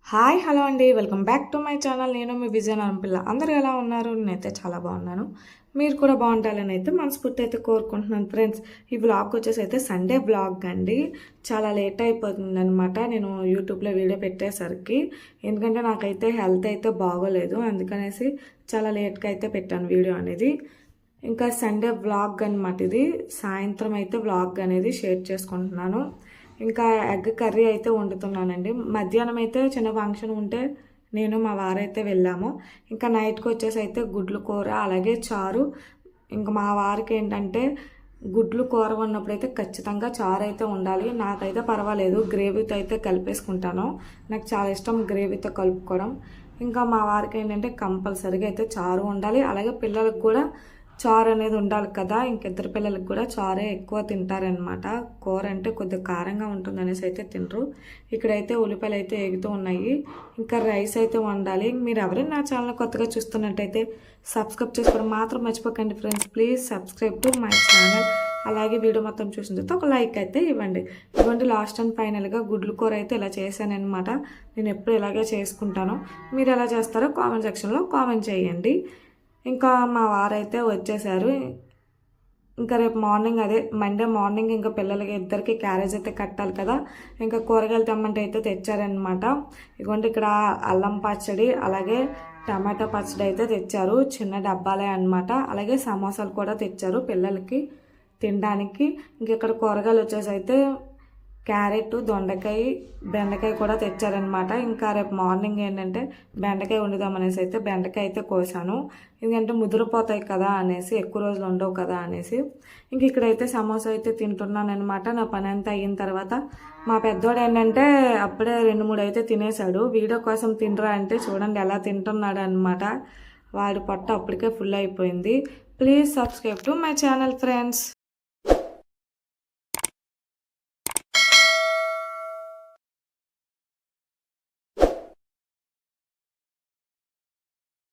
Hi hello అండి, welcome back to my channel. నేను మీ విజయనగరం పిల్ల. అందరూ ఎలా ఉన్నారు? నేనైతే చాలా బాగున్నాను. మీరు కూడా బాగుంటారని అయితే మనస్ఫూర్తి అయితే కోరుకుంటున్నాను ఫ్రెండ్స్. ఈ వ్లాగ్ వచ్చేసి అయితే సండే వ్లాగ్ అండి. చాలా లేట్ అయిపోతుంది అనమాట నేను యూట్యూబ్లో వీడియో పెట్టేసరికి. ఎందుకంటే నాకైతే హెల్త్ అయితే బాగోలేదు, అందుకనేసి చాలా లేట్గా అయితే పెట్టాను వీడియో అనేది. ఇంకా సండే వ్లాగ్ అనమాట ఇది. సాయంత్రం అయితే వ్లాగ్ అనేది షేర్ చేసుకుంటున్నాను. ఇంకా ఎగ్ కర్రీ అయితే వండుతున్నానండి. మధ్యాహ్నం అయితే చిన్న ఫంక్షన్ ఉంటే నేను మా వారైతే వెళ్ళాము. ఇంకా నైట్కి వచ్చేసి అయితే గుడ్లు కూర అలాగే చారు. ఇంకా మా వారికి ఏంటంటే గుడ్లు కూర ఉన్నప్పుడైతే ఖచ్చితంగా చారు అయితే ఉండాలి. నాకైతే పర్వాలేదు, గ్రేవీతో అయితే కలిపేసుకుంటాను. నాకు చాలా ఇష్టం గ్రేవీతో కలుపుకోవడం. ఇంకా మా వారికి ఏంటంటే కంపల్సరీగా అయితే చారు ఉండాలి. అలాగే పిల్లలకు కూడా చారు అనేది ఉండాలి కదా. ఇంకిద్దరు పిల్లలకు కూడా చారే ఎక్కువ తింటారనమాట. కూర అంటే కొద్దిగా కారంగా ఉంటుంది అనేసి అయితే తినరు. ఇక్కడైతే ఉల్లిపాయలు అయితే ఎగుతూ ఉన్నాయి. ఇంకా రైస్ అయితే వండాలి. మీరు ఎవరైనా నా ఛానల్ కొత్తగా చూస్తున్నట్టయితే సబ్స్క్రైబ్ చేసుకోవడం మాత్రం మర్చిపోకండి friends. Please subscribe to my channel. అలాగే వీడియో మొత్తం చూసిన తర్వాత ఒక లైక్ అయితే ఇవ్వండి. ఇవ్వండి. లాస్ట్ అండ్ ఫైనల్గా గుడ్లు కూర అయితే ఇలా చేశానమాట. నేను ఎప్పుడు ఇలాగే చేసుకుంటాను. మీరు ఎలా చేస్తారో కామెంట్ సెక్షన్లో కామెంట్ చేయండి. ఇంకా మా వారైతే వచ్చేసారు. ఇంకా రేపు మార్నింగ్ అదే మండే మార్నింగ్ ఇంకా పిల్లలకి ఇద్దరికి క్యారేజ్ అయితే కట్టాలి కదా. ఇంకా కూరగాయలు తెమ్మంటే అయితే తెచ్చారనమాట. ఇదిగోండి ఇక్కడ అల్లం పచ్చడి అలాగే టమాటో పచ్చడి అయితే తెచ్చారు. చిన్న డబ్బాలే అనమాట. అలాగే సమోసాలు కూడా తెచ్చారు పిల్లలకి తినడానికి. ఇంక ఇక్కడ కూరగాయలు వచ్చేసి అయితే క్యారెట్, దొండకాయ, బెండకాయ కూడా తెచ్చారనమాట. ఇంకా రేపు మార్నింగ్ ఏంటంటే బెండకాయ వండుదామనేసి అయితే బెండకాయ అయితే కోసాను. ఎందుకంటే ముదిరిపోతాయి కదా అనేసి, ఎక్కువ రోజులు ఉండవు కదా అనేసి. ఇంక ఇక్కడైతే సమోసా అయితే తింటున్నాను అనమాట. నా పని అంతా అయిన తర్వాత మా పెద్దోడు ఏంటంటే అప్పుడే 2-3 అయితే తినేశాడు. వీడియో కోసం తినరా అంటే చూడండి ఎలా తింటున్నాడు అనమాట. వాడి పొట్ట అప్పటికే ఫుల్ అయిపోయింది. Please subscribe to my channel friends.